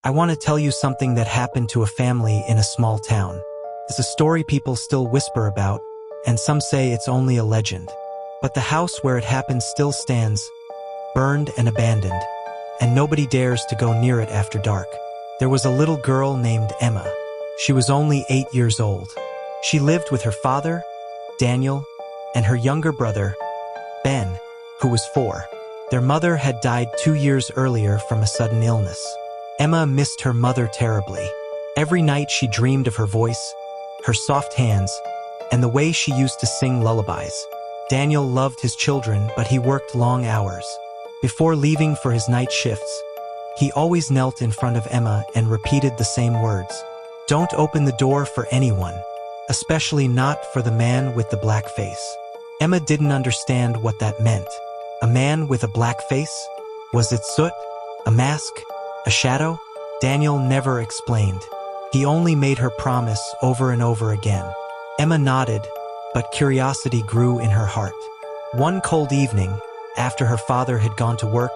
I want to tell you something that happened to a family in a small town. It's a story people still whisper about, and some say it's only a legend. But the house where it happened still stands, burned and abandoned, and nobody dares to go near it after dark. There was a little girl named Emma. She was only 8 years old. She lived with her father, Daniel, and her younger brother, Ben, who was 4. Their mother had died 2 years earlier from a sudden illness. Emma missed her mother terribly. Every night she dreamed of her voice, her soft hands, and the way she used to sing lullabies. Daniel loved his children, but he worked long hours. Before leaving for his night shifts, he always knelt in front of Emma and repeated the same words. "Don't open the door for anyone, especially not for the man with the black face." Emma didn't understand what that meant. A man with a black face? Was it soot? A mask? A shadow? Daniel never explained. He only made her promise over and over again. Emma nodded, but curiosity grew in her heart. One cold evening, after her father had gone to work,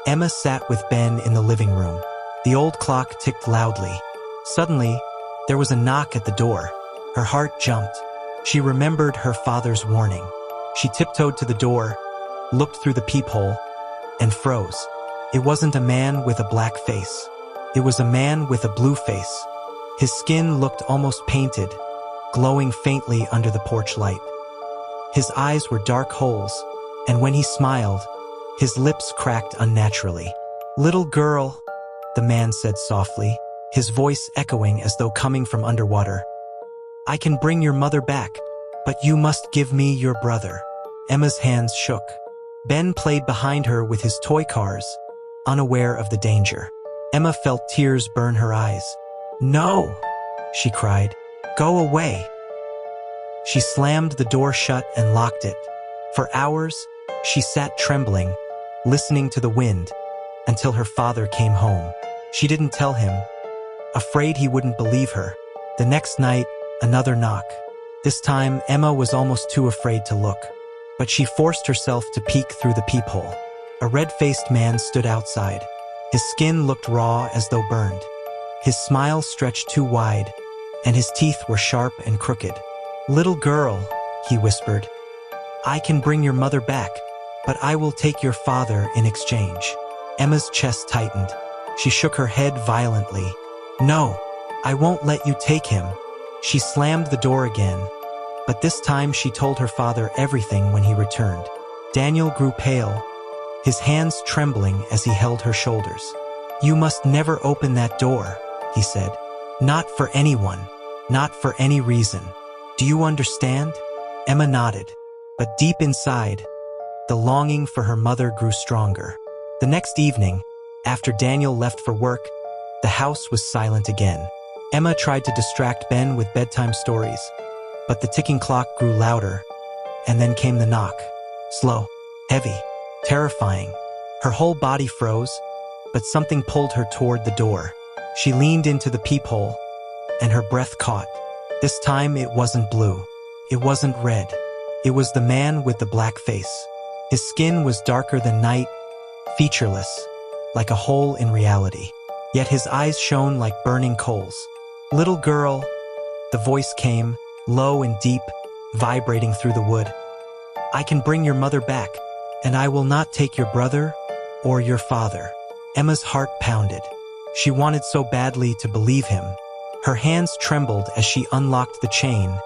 Emma sat with Ben in the living room. The old clock ticked loudly. Suddenly, there was a knock at the door. Her heart jumped. She remembered her father's warning. She tiptoed to the door, looked through the peephole, and froze. It wasn't a man with a black face. It was a man with a blue face. His skin looked almost painted, glowing faintly under the porch light. His eyes were dark holes, and when he smiled, his lips cracked unnaturally. "Little girl," the man said softly, his voice echoing as though coming from underwater. "I can bring your mother back, but you must give me your brother." Emma's hands shook. Ben played behind her with his toy cars, unaware of the danger. Emma felt tears burn her eyes. "No!" she cried. "Go away!" She slammed the door shut and locked it. For hours, she sat trembling, listening to the wind, until her father came home. She didn't tell him, afraid he wouldn't believe her. The next night, another knock. This time, Emma was almost too afraid to look. But she forced herself to peek through the peephole. A red-faced man stood outside. His skin looked raw as though burned. His smile stretched too wide, and his teeth were sharp and crooked. "Little girl," he whispered, "I can bring your mother back, but I will take your father in exchange." Emma's chest tightened. She shook her head violently. "No, I won't let you take him." She slammed the door again, but this time she told her father everything when he returned. Daniel grew pale, his hands trembling as he held her shoulders. "You must never open that door," he said. "Not for anyone, not for any reason. Do you understand?" Emma nodded, but deep inside, the longing for her mother grew stronger. The next evening, after Daniel left for work, the house was silent again. Emma tried to distract Ben with bedtime stories, but the ticking clock grew louder, and then came the knock. Slow, heavy, terrifying. Her whole body froze, but something pulled her toward the door. She leaned into the peephole, and her breath caught. This time it wasn't blue. It wasn't red. It was the man with the black face. His skin was darker than night, featureless, like a hole in reality. Yet his eyes shone like burning coals. "Little girl," the voice came, low and deep, vibrating through the wood. "I can bring your mother back, and I will not take your brother or your father." Emma's heart pounded. She wanted so badly to believe him. Her hands trembled as she unlocked the chain,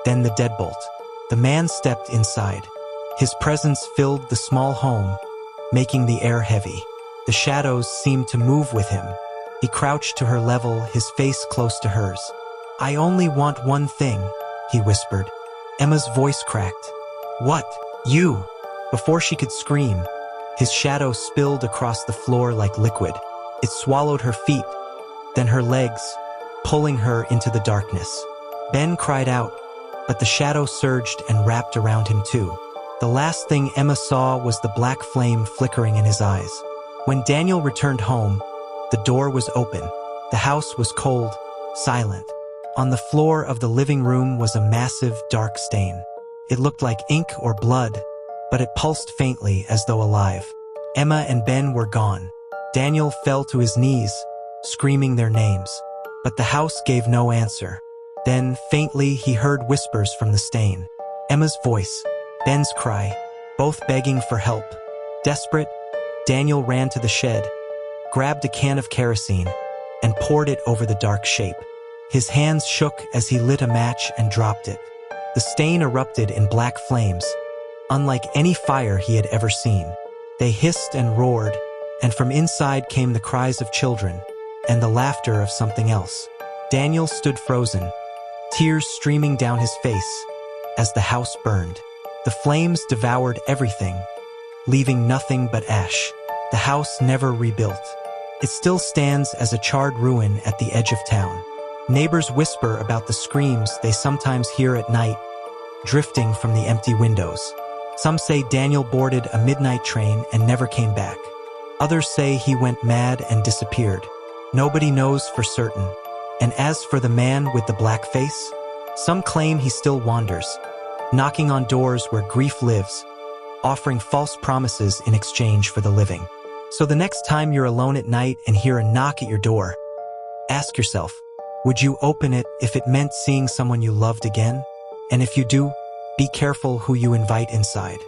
then the deadbolt. The man stepped inside. His presence filled the small home, making the air heavy. The shadows seemed to move with him. He crouched to her level, his face close to hers. "I only want one thing," he whispered. Emma's voice cracked. "What? You?" Before she could scream, his shadow spilled across the floor like liquid. It swallowed her feet, then her legs, pulling her into the darkness. Ben cried out, but the shadow surged and wrapped around him too. The last thing Emma saw was the black flame flickering in his eyes. When Daniel returned home, the door was open. The house was cold, silent. On the floor of the living room was a massive, dark stain. It looked like ink or blood, but it pulsed faintly as though alive. Emma and Ben were gone. Daniel fell to his knees, screaming their names. But the house gave no answer. Then, faintly, he heard whispers from the stain. Emma's voice, Ben's cry, both begging for help. Desperate, Daniel ran to the shed, grabbed a can of kerosene, and poured it over the dark shape. His hands shook as he lit a match and dropped it. The stain erupted in black flames, unlike any fire he had ever seen. They hissed and roared, and from inside came the cries of children and the laughter of something else. Daniel stood frozen, tears streaming down his face as the house burned. The flames devoured everything, leaving nothing but ash. The house never rebuilt. It still stands as a charred ruin at the edge of town. Neighbors whisper about the screams they sometimes hear at night, drifting from the empty windows. Some say Daniel boarded a midnight train and never came back. Others say he went mad and disappeared. Nobody knows for certain. And as for the man with the black face, some claim he still wanders, knocking on doors where grief lives, offering false promises in exchange for the living. So the next time you're alone at night and hear a knock at your door, ask yourself, would you open it if it meant seeing someone you loved again? And if you do, be careful who you invite inside.